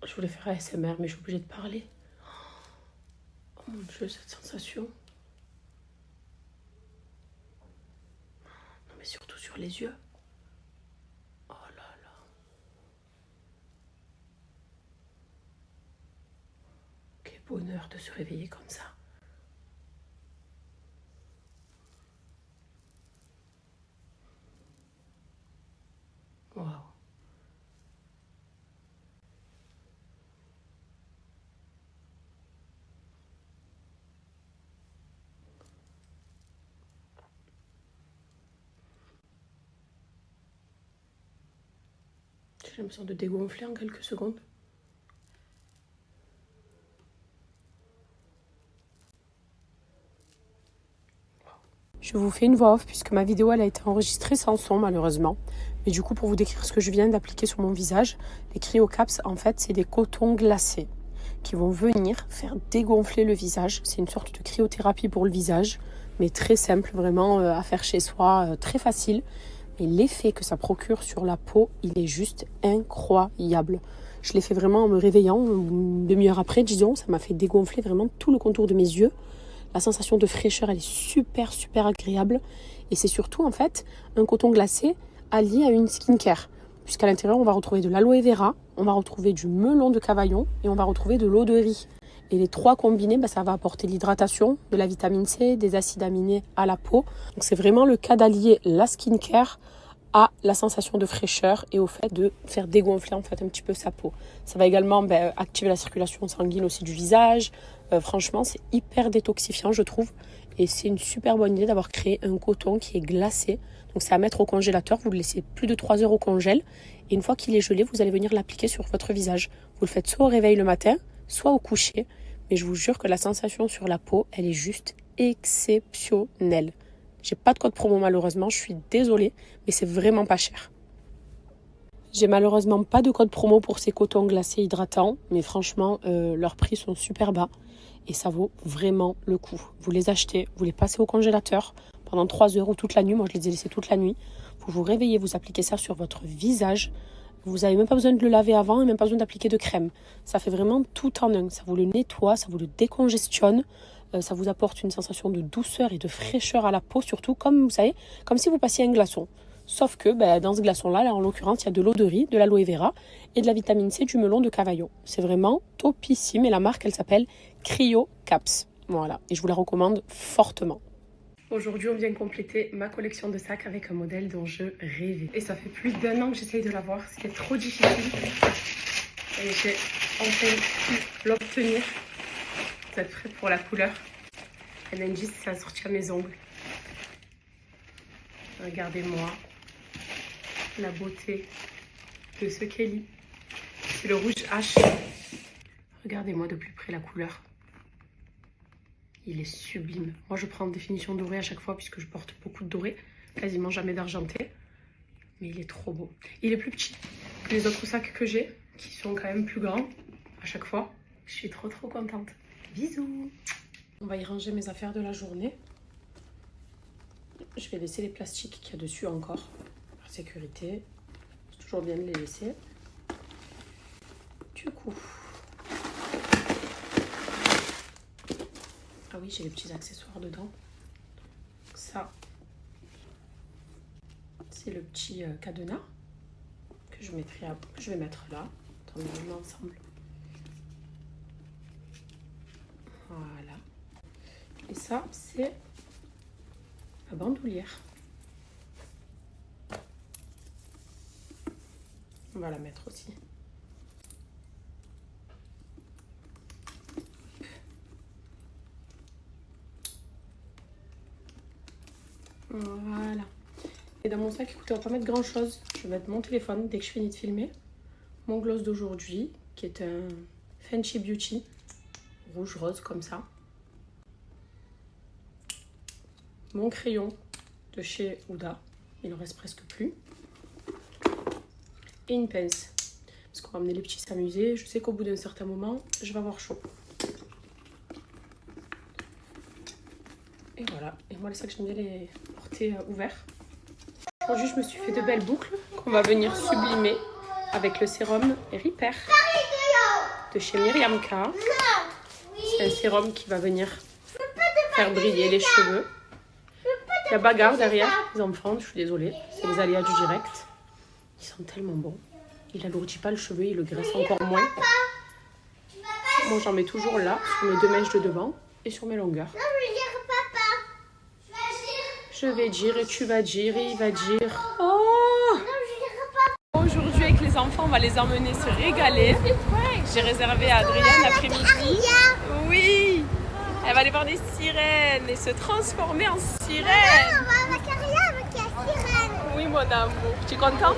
Je voulais faire ASMR, mais je suis obligée de parler. Oh mon Dieu, cette sensation. Non, mais surtout sur les yeux. Oh là là. Quel bonheur de se réveiller comme ça. Waouh. J'ai l'impression de dégonfler en quelques secondes. Je vous fais une voix off puisque ma vidéo elle a été enregistrée sans son malheureusement. Mais du coup pour vous décrire ce que je viens d'appliquer sur mon visage, les CryoCaps en fait c'est des cotons glacés qui vont venir faire dégonfler le visage. C'est une sorte de cryothérapie pour le visage, mais très simple vraiment à faire chez soi, très facile. Mais l'effet que ça procure sur la peau, il est juste incroyable. Je l'ai fait vraiment en me réveillant, une demi-heure après disons, ça m'a fait dégonfler vraiment tout le contour de mes yeux. La sensation de fraîcheur, elle est super, super agréable. Et c'est surtout, en fait, un coton glacé allié à une skincare. Puisqu'à l'intérieur, on va retrouver de l'aloe vera, on va retrouver du melon de Cavaillon et on va retrouver de l'eau de riz. Et les trois combinés, ça va apporter l'hydratation, de la vitamine C, des acides aminés à la peau. Donc c'est vraiment le cas d'allier la skincare à la sensation de fraîcheur et au fait de faire dégonfler en fait un petit peu sa peau. Ça va également activer la circulation sanguine aussi du visage. Franchement, c'est hyper détoxifiant, je trouve. Et c'est une super bonne idée d'avoir créé un coton qui est glacé. Donc c'est à mettre au congélateur. Vous le laissez plus de 3 heures au congèle. Et une fois qu'il est gelé, vous allez venir l'appliquer sur votre visage. Vous le faites soit au réveil le matin, soit au coucher. Mais je vous jure que la sensation sur la peau, elle est juste exceptionnelle. J'ai pas de code promo malheureusement, je suis désolée, mais c'est vraiment pas cher. J'ai malheureusement pas de code promo pour ces cotons glacés hydratants, mais franchement, leurs prix sont super bas et ça vaut vraiment le coup. Vous les achetez, vous les passez au congélateur pendant 3 heures ou toute la nuit. Moi, je les ai laissés toute la nuit. Vous vous réveillez, vous appliquez ça sur votre visage. Vous n'avez même pas besoin de le laver avant et même pas besoin d'appliquer de crème. Ça fait vraiment tout en un. Ça vous le nettoie, ça vous le décongestionne. Ça vous apporte une sensation de douceur et de fraîcheur à la peau, surtout comme vous savez, comme si vous passiez un glaçon. Sauf que dans ce glaçon-là, en l'occurrence, il y a de l'eau de riz, de l'aloe vera et de la vitamine C du melon de Cavaillon. C'est vraiment topissime et la marque, elle s'appelle CryoCaps. Voilà, et je vous la recommande fortement. Aujourd'hui, on vient compléter ma collection de sacs avec un modèle dont je rêvais. Et ça fait plus d'1 an que j'essaye de l'avoir, c'était trop difficile. Et j'ai enfin pu l'obtenir. Vous êtes prêts pour la couleur? NNJ, c'est assorti à mes ongles. Regardez-moi la beauté de ce Kelly. C'est le rouge H. Regardez-moi de plus près la couleur. Il est sublime. Moi, je prends en définition dorée à chaque fois puisque je porte beaucoup de doré. Quasiment jamais d'argenté. Mais il est trop beau. Il est plus petit que les autres sacs que j'ai, qui sont quand même plus grands à chaque fois. Je suis trop contente. Bisous. On va y ranger mes affaires de la journée. Je vais laisser les plastiques qu'il y a dessus encore, par sécurité. C'est toujours bien de les laisser. Du coup... Ah oui, j'ai les petits accessoires dedans. Ça, c'est le petit cadenas que je vais mettre là. Attendez, on le met ensemble. Voilà. Et ça, c'est la bandoulière. On va la mettre aussi. Voilà. Et dans mon sac, écoutez, on va pas mettre grand chose. Je vais mettre mon téléphone dès que je finis de filmer. Mon gloss d'aujourd'hui, qui est un Fenty Beauty. Rouge-rose comme ça. Mon crayon de chez Huda. Il en reste presque plus. Et une pince. Parce qu'on va amener les petits s'amuser. Je sais qu'au bout d'un certain moment, je vais avoir chaud. Et voilà. Et moi, les sacs, j'aime bien les porter ouverts. Aujourd'hui, je me suis fait de belles boucles qu'on va venir sublimer avec le sérum Repair. de chez Myriamka. C'est un sérum qui va venir faire briller les cheveux. Il y a bagarre derrière, les enfants, je suis désolée. C'est les aléas du direct. Ils sont tellement bons. Il alourdit pas le cheveu, il le graisse encore moins. Moi, j'en mets toujours là, sur mes 2 mèches de devant et sur mes longueurs. Non, je vais dire papa. Je vais dire et tu vas dire et il va dire. Oh! Non, je vais dire papa. Aujourd'hui, avec les enfants, on va les emmener se régaler. J'ai réservé à Adrienne l'après-midi. Oui! Elle va aller voir des sirènes et se transformer en sirène. On va avec Aria avec la sirène. Oui, mon amour. Tu es contente?